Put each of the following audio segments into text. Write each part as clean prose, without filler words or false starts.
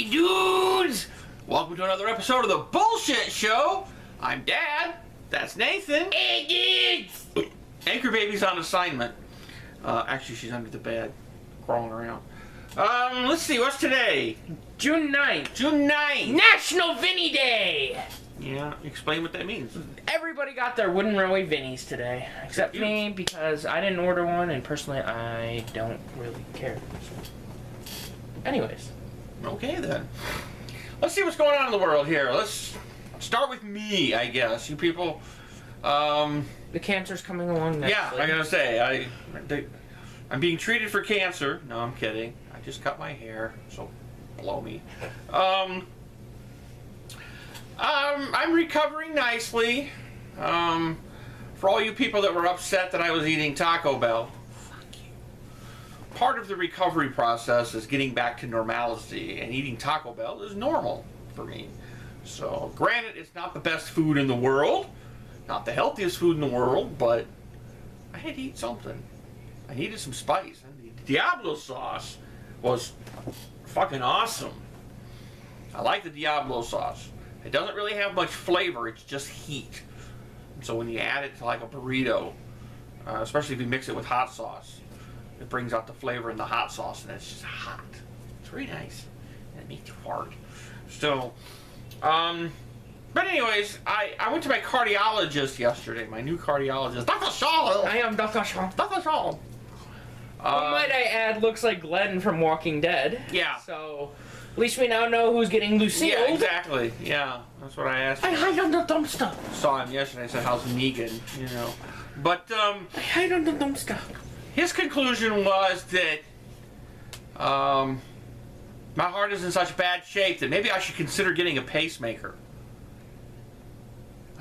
Hey dudes! Welcome to another episode of the Bullshit Show. I'm Dad. That's Nathan. Hey dudes! Anchor Baby's on assignment. Actually, she's under the bed, crawling around. Let's see, what's today? June 9th. June 9th. National Vinny Day! Yeah, explain what that means. Everybody got their wooden railway Vinnies today. Except me, because I didn't order one, and personally, I don't really care. Anyways. Okay, then. Let's see what's going on in the world here. Let's start with me, I guess. You people, The cancer's coming along nicely. yeah, I gotta say, I'm being treated for cancer. No, I'm kidding. I just cut my hair, so blow me. I'm recovering nicely. For all you people that were upset that I was eating Taco Bell, fuck you. Part of the recovery process is getting back to normalcy, and eating Taco Bell is normal for me. So, granted, it's not the best food in the world, not the healthiest food in the world, but I had to eat something. I needed some spice, and the Diablo sauce was fucking awesome. I like the Diablo sauce. It doesn't really have much flavor, it's just heat. So when you add it to like a burrito, especially if you mix it with hot sauce, it brings out the flavor in the hot sauce, and it's just hot. It's very nice. And it makes you fart. So, but anyways, I went to my cardiologist yesterday, my new cardiologist, Dr. Shaw. I am Dr. Shaw. Dr. Shaw. Who might I add looks like Glenn from Walking Dead. Yeah. So, at least we now know who's getting Lucille. Yeah, exactly. Yeah, that's what I asked. I hide under the dumpster. Saw him yesterday. I said, "How's Negan?" You know, but I hide under the dumpster. his conclusion was that my heart is in such bad shape that maybe I should consider getting a pacemaker.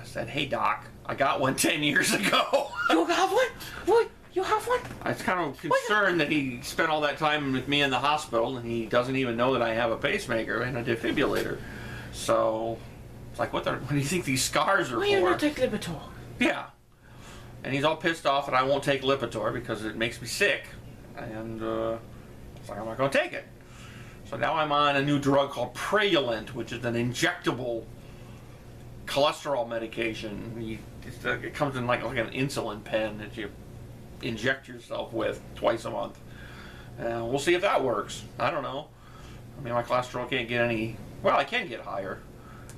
I said, "Hey doc, I got one 10 years ago." You have one? What? You have one? I was kind of concerned that he spent all that time with me in the hospital and he doesn't even know that I have a pacemaker and a defibrillator. So it's like, what do you think these scars are Why for? you not take Lipitor? Yeah. And he's all pissed off that I won't take Lipitor because it makes me sick. And it's like, I'm not going to take it. So now I'm on a new drug called Praluent, which is an injectable cholesterol medication. It comes in like an insulin pen that you inject yourself with twice a month. We'll see if that works. I don't know. I mean, my cholesterol can't get any... Well, I can get higher.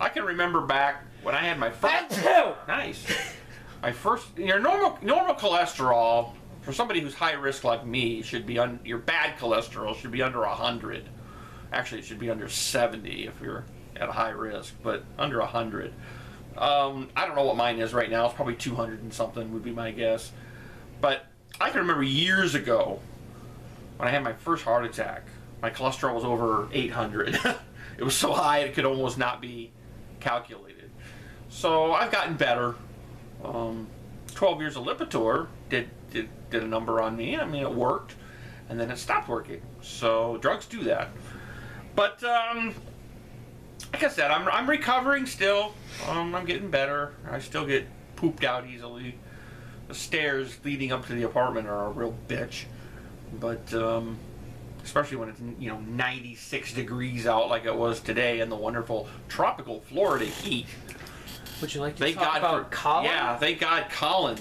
I can remember back when I had my first... That too! Nice. My first... Your normal cholesterol, for somebody who's high risk like me, should be on... Your bad cholesterol should be under 100. Actually, it should be under 70 if you're at a high risk, but under 100. I don't know what mine is right now. It's probably 200 and something would be my guess. But I can remember years ago when I had my first heart attack, my cholesterol was over 800. It was so high it could almost not be calculated. So I've gotten better. 12 years of Lipitor did a number on me. I mean, it worked, and then it stopped working. So drugs do that. But like I said, I'm recovering still. I'm getting better. I still get pooped out easily. The stairs leading up to the apartment are a real bitch, but especially when it's 96 degrees out like it was today in the wonderful tropical Florida heat. Would you like to Thank talk God about Colin? Yeah, thank God Colin.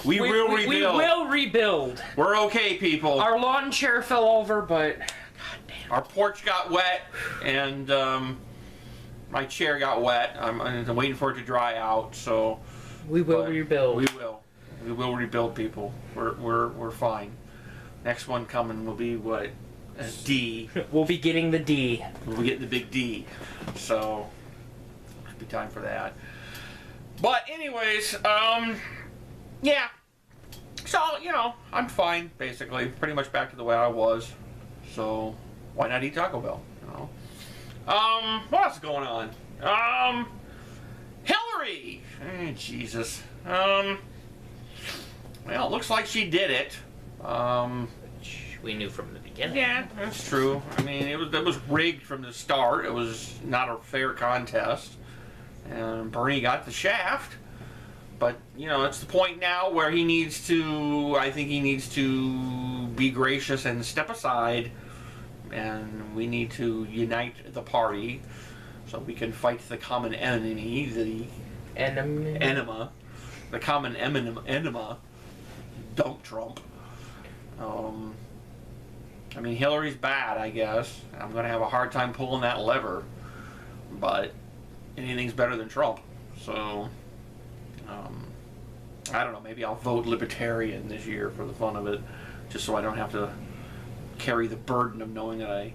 We will rebuild. We will rebuild. We're okay, people. Our lawn chair fell over, but God damn. Our porch got wet, and my chair got wet. I'm waiting for it to dry out. So We will rebuild. We will rebuild, people. We're fine. Next one coming will be what? A D. We'll be getting the D. We'll be getting the big D. So it'll be time for that. But anyways, yeah. So I'm fine basically. Pretty much back to the way I was. So why not eat Taco Bell? What else is going on? Hillary. Jesus. Well, it looks like she did it. Which we knew from the beginning. Yeah, that's true. I mean, it was rigged from the start. It was not a fair contest, and Bernie got the shaft. But it's the point now where he needs to. I think he needs to be gracious and step aside and we need to unite the party so we can fight the common enemy, the enema, the common enema. Don't Trump. I mean, Hillary's bad, I guess. I'm going to have a hard time pulling that lever, but anything's better than Trump. So, I don't know, maybe I'll vote Libertarian this year for the fun of it, just so I don't have to carry the burden of knowing that I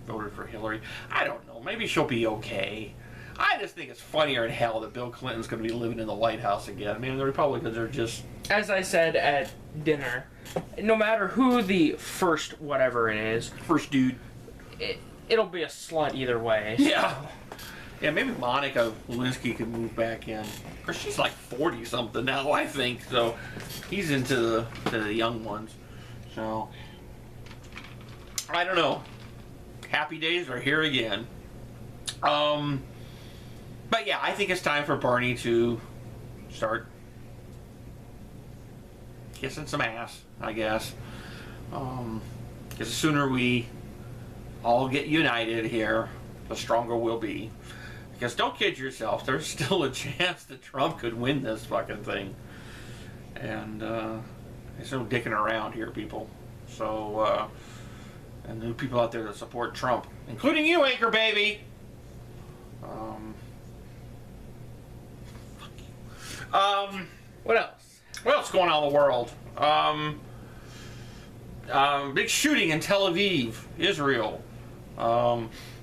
voted for Hillary. I don't know, maybe she'll be okay. I just think it's funnier in hell that Bill Clinton's going to be living in the White House again. I mean, the Republicans are just... As I said at dinner, no matter who the first whatever it is... First dude. It'll be a slut either way. So. Yeah. Yeah, maybe Monica Lewinsky could move back in. Of course, she's like 40-something now, I think. So he's into the young ones. So, I don't know. Happy days are here again. But yeah, I think it's time for Bernie to start kissing some ass, I guess. Because the sooner we all get united here, the stronger we'll be. Because don't kid yourself, there's still a chance that Trump could win this fucking thing. And there's no dicking around here, people. So, and there are people out there that support Trump, including you, Anchor Baby. What else? What else is going on in the world? Big shooting in Tel Aviv, Israel,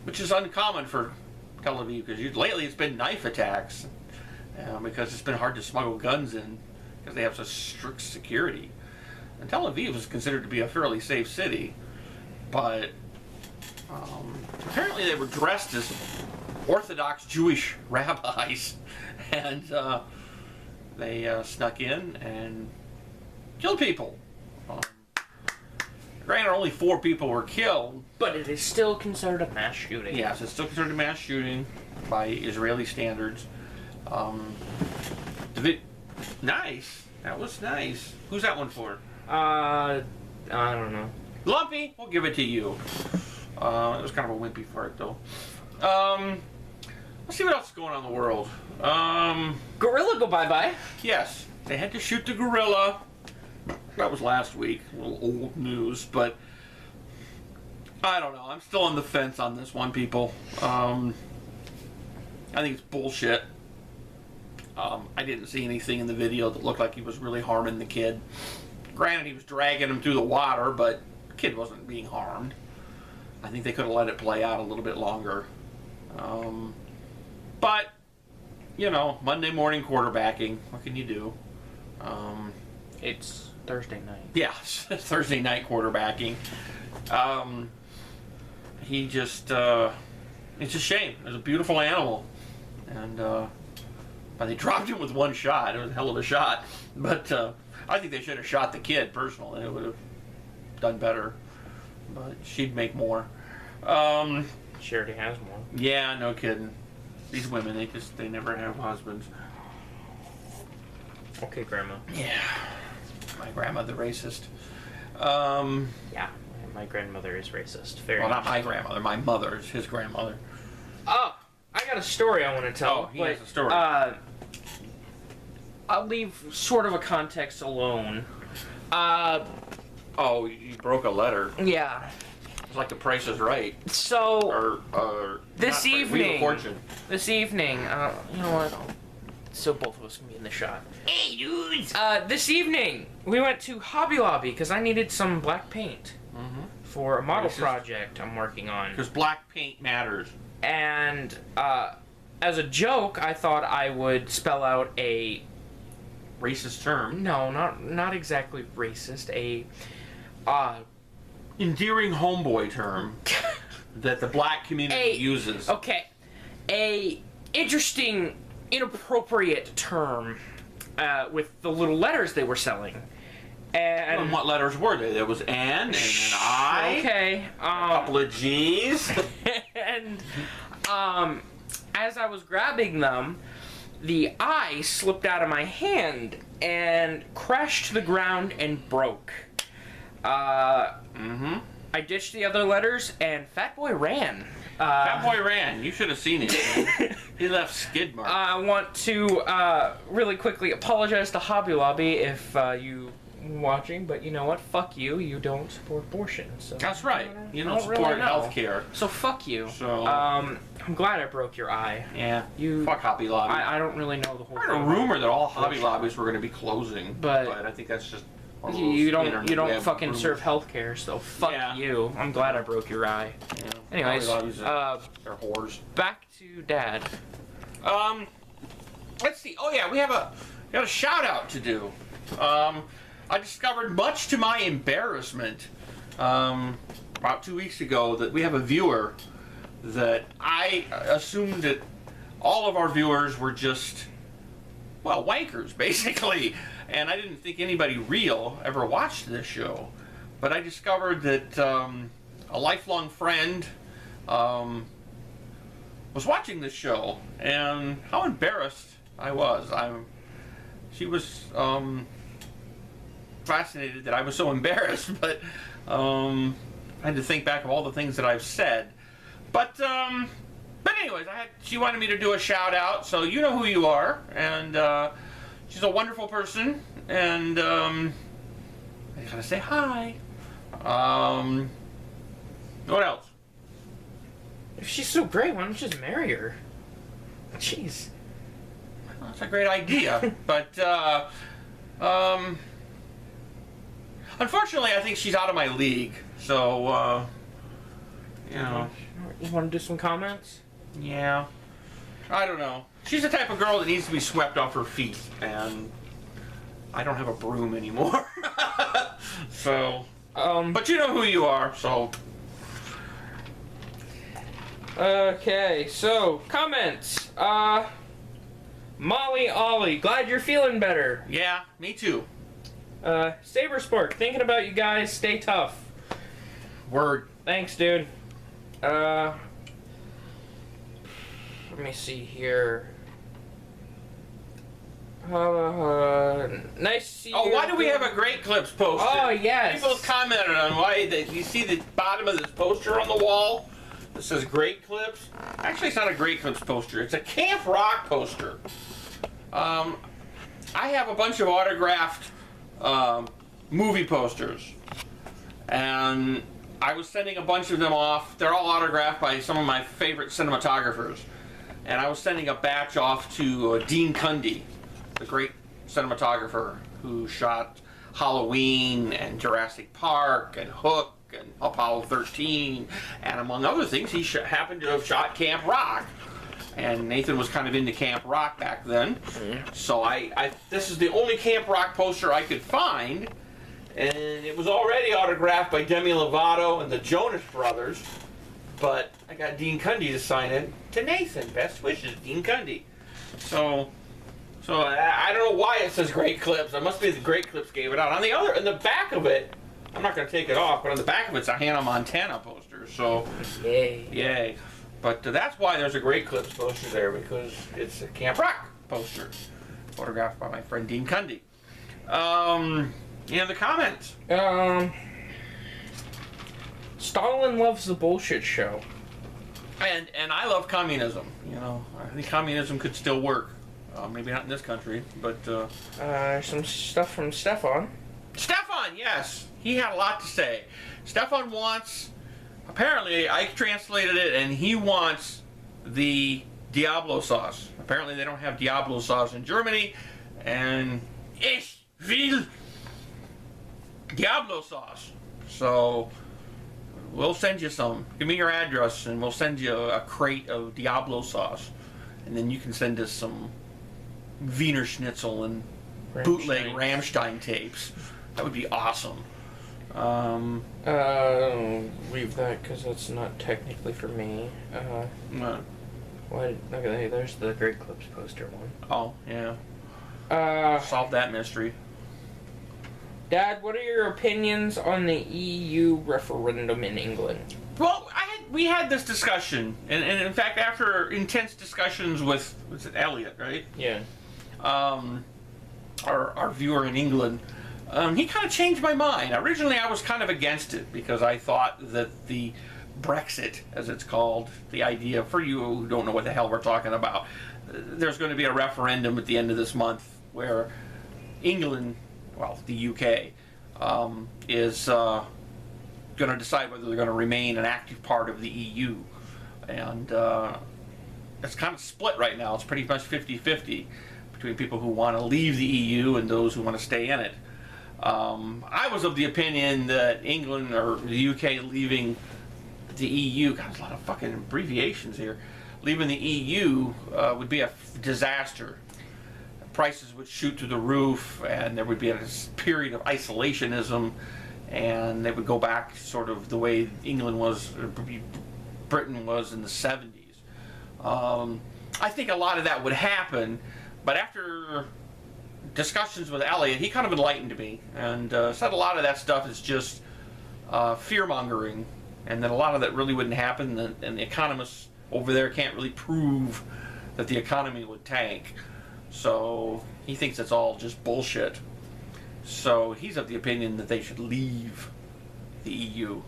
which is uncommon for Tel Aviv because lately it's been knife attacks because it's been hard to smuggle guns in because they have such strict security. And Tel Aviv is considered to be a fairly safe city, but apparently they were dressed as Orthodox Jewish rabbis, and they snuck in and killed people. Granted, only 4 people were killed. But it is still considered a mass shooting. Yes, it's still considered a mass shooting by Israeli standards. Nice. That was nice. Who's that one for? I don't know. Lumpy, we'll give it to you. It was kind of a wimpy fart, though. Let's see what else is going on in the world. Gorilla go bye-bye. Yes, they had to shoot the gorilla. That was last week. A little old news, but I don't know. I'm still on the fence on this one, people. I think it's bullshit. I didn't see anything in the video that looked like he was really harming the kid. Granted, he was dragging him through the water, but the kid wasn't being harmed. I think they could have let it play out a little bit longer. But, you know, Monday morning quarterbacking. What can you do? It's Thursday night. Yeah, Thursday night quarterbacking. He just, it's a shame. It was a beautiful animal. And, but they dropped him with one shot. It was a hell of a shot. But, I think they should have shot the kid, personally. It would have done better. But she'd make more. She already has more. Yeah, no kidding. These women, they never have husbands. Okay, Grandma. Yeah. My grandmother racist. Yeah, my grandmother is racist. Very Well, not my grandmother. My mother's his grandmother. Oh, I got a story I want to tell. Oh, he has a story. I'll leave sort of a context alone. Oh, you broke a letter. Yeah. It's like The Price is Right. So, Or this not Wheel of evening, Fortune. you know what? So both of us can be in the shot. Hey, dudes! This evening, we went to Hobby Lobby because I needed some black paint for a model project I'm working on. Because black paint matters. And, as a joke, I thought I would spell out a... Racist term. No, not exactly racist. A, Endearing homeboy term that the black community uses. Okay. A interesting, inappropriate term with the little letters they were selling. And what letters were they? There was N and an I. Okay. A couple of G's. And as I was grabbing them, the I slipped out of my hand and crashed to the ground and broke. I ditched the other letters, and Fat Boy ran. Fat Boy ran. You should have seen it. Man. He left skid marks. I want to really quickly apologize to Hobby Lobby if you watching, but you know what? Fuck you. You don't support abortion. So that's right. You don't really support know. health care. So fuck you. So I'm glad I broke your eye. yeah. You fuck Hobby Lobby. I don't really know the whole I thing. heard a rumor that all Hobby Lobbies were going to be closing, but I think that's just one of those you don't internet fucking rumors. serve healthcare, so fuck you. I'm glad I broke your eye. Yeah. Anyways, Hobby Lobbies they're whores. back to Dad. Let's see. Oh yeah, we got a shout out to do. I discovered, much to my embarrassment, about 2 weeks ago, that we have a viewer that I assumed that all of our viewers were just, well, wankers, basically. And I didn't think anybody real ever watched this show. But I discovered that a lifelong friend was watching this show, and how embarrassed I was. She was fascinated that I was so embarrassed, but I had to think back of all the things that I've said. But anyways, she wanted me to do a shout out, so you know who you are, and she's a wonderful person, and I gotta say hi. What else? If she's so great, why don't you just marry her? Jeez. Well, that's a great idea, but unfortunately, I think she's out of my league. So, you know. You want to do some comments? Yeah. I don't know. She's the type of girl that needs to be swept off her feet, and I don't have a broom anymore. So, but you know who you are, so. Okay, so, comments. Molly Ollie, glad you're feeling better. Yeah, me too. Sabersport, thinking about you guys, stay tough. Word. Thanks, dude. Let me see here. Nice to see you. Oh, why do we have a Great Clips poster? Oh, yes. People commented on why you see the bottom of this poster on the wall that says Great Clips. Actually, it's not a Great Clips poster. It's a Camp Rock poster. I have a bunch of autographed movie posters, and I was sending a bunch of them off. They're all autographed by some of my favorite cinematographers, and I was sending a batch off to Dean Cundy, the great cinematographer who shot Halloween and Jurassic Park and Hook and Apollo 13, and among other things, he happened to have shot Camp Rock. And Nathan was kind of into Camp Rock back then. Mm-hmm. So this is the only Camp Rock poster I could find, and it was already autographed by Demi Lovato and the Jonas Brothers, but I got Dean Cundy to sign it to Nathan. Best wishes, Dean Cundy. So I don't know why it says Great Clips. It must be the Great Clips gave it out. In the back of it, I'm not going to take it off, but on the back of it's a Hannah Montana poster. So yay. But that's why there's a Great Clips poster there, because it's a Camp Rock poster, photographed by my friend Dean Cundy. The comments. Stalin loves the bullshit show. And I love communism. You know, I think communism could still work. Maybe not in this country, but some stuff from Stefan. Stefan, yes, he had a lot to say. Stefan wants. Apparently, I translated it, and he wants the Diablo sauce. Apparently, they don't have Diablo sauce in Germany, and ich will Diablo sauce. So, we'll send you some. Give me your address, and we'll send you a crate of Diablo sauce. And then you can send us some Wiener Schnitzel and bootleg Rammstein tapes. That would be awesome. Leave that because that's not technically for me. No. What? Okay, there's the Great Clips poster one. Oh, yeah. Solve that mystery. Dad, what are your opinions on the EU referendum in England? Well, we had this discussion, and in fact, after intense discussions with, was it Elliot, right? Yeah. Our viewer in England, he kind of changed my mind. Originally, I was kind of against it because I thought that the Brexit, as it's called, the idea, for you who don't know what the hell we're talking about, there's going to be a referendum at the end of this month where England, well, the UK, is going to decide whether they're going to remain an active part of the EU. And it's kind of split right now. It's pretty much 50-50 between people who want to leave the EU and those who want to stay in it. I was of the opinion that England or the UK leaving the EU, God, there's a lot of fucking abbreviations here, leaving the EU would be a disaster. Prices would shoot through the roof, and there would be a period of isolationism, and they would go back sort of the way England was, or Britain was in the 70s. I think a lot of that would happen, but after discussions with Elliot, he kind of enlightened me and said a lot of that stuff is just fear-mongering, and that a lot of that really wouldn't happen, and the economists over there can't really prove that the economy would tank. So he thinks it's all just bullshit. So he's of the opinion that they should leave the EU.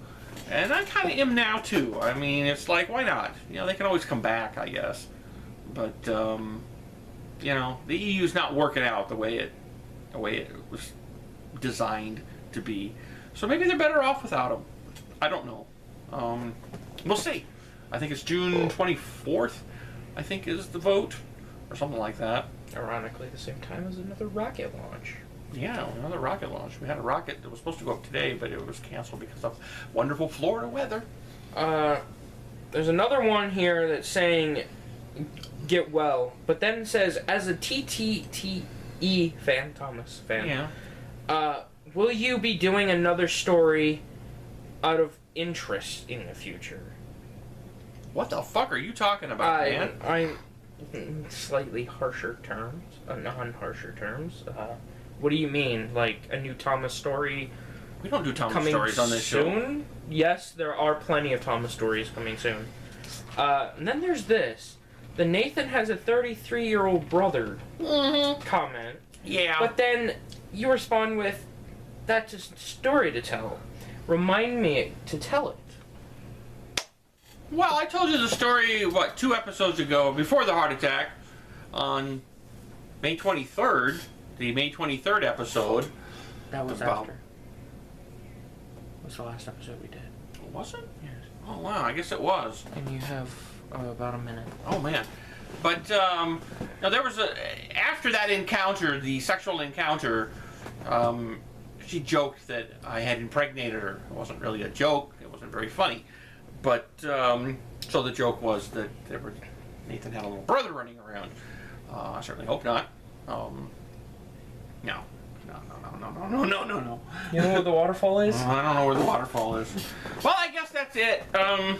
And I kind of am now too. I mean, it's like, why not? You know, they can always come back, I guess. But you know, the EU's not working out the way it was designed to be. So maybe they're better off without them. I don't know. We'll see. I think it's June 24th, I think, is the vote, or something like that. Ironically, the same time as another rocket launch. Yeah, another rocket launch. We had a rocket that was supposed to go up today, but it was canceled because of wonderful Florida weather. There's another one here that's saying, get well, but then says, as a TTTE fan, Thomas fan, yeah. Will you be doing another story out of interest in the future? What the fuck are you talking about, man? I'm slightly harsher terms, non-harsher terms. What do you mean? Like a new Thomas story? We don't do Thomas coming stories on this show. Soon? Yes, there are plenty of Thomas stories coming soon. And then there's this. The Nathan has a 33-year-old brother comment. Yeah. But then you respond with, that's just a story to tell. Remind me to tell it. Well, I told you the story, 2 episodes ago, before the heart attack, on May 23rd, the May 23rd episode. That was after. What's the last episode we did? Was it? Yes. Oh, wow, I guess it was. And you have about a minute. Oh, man. But, now there was after that encounter, the sexual encounter, she joked that I had impregnated her. It wasn't really a joke. It wasn't very funny. But, so the joke was that Nathan had a little brother running around. I certainly hope not. No. You know where the waterfall is? I don't know where the waterfall is. Well, I guess that's it. I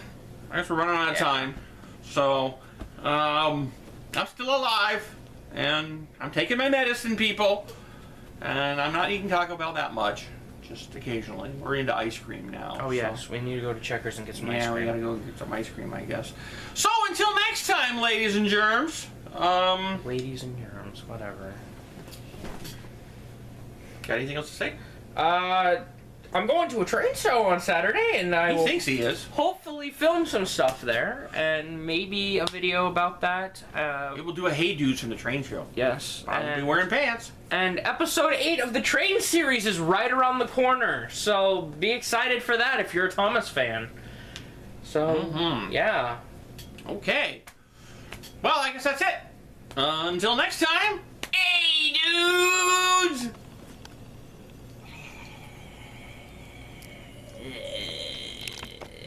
guess we're running out of time. So, I'm still alive, and I'm taking my medicine, people. And I'm not eating Taco Bell that much. Just occasionally. We're into ice cream now. Oh, yes. We need to go to Checkers and get some ice cream. Yeah, we gotta go get some ice cream, I guess. So, until next time, ladies and germs. Ladies and germs, whatever. Got anything else to say? I'm going to a train show on Saturday, and I will thinks he is. hopefully film some stuff there, and maybe a video about that. We will do a Hey Dudes from the train show. Yes. I'll be wearing pants. And episode 8 of the Train series is right around the corner, so be excited for that if you're a Thomas fan. So, yeah. Okay. Well, I guess that's it. Until next time,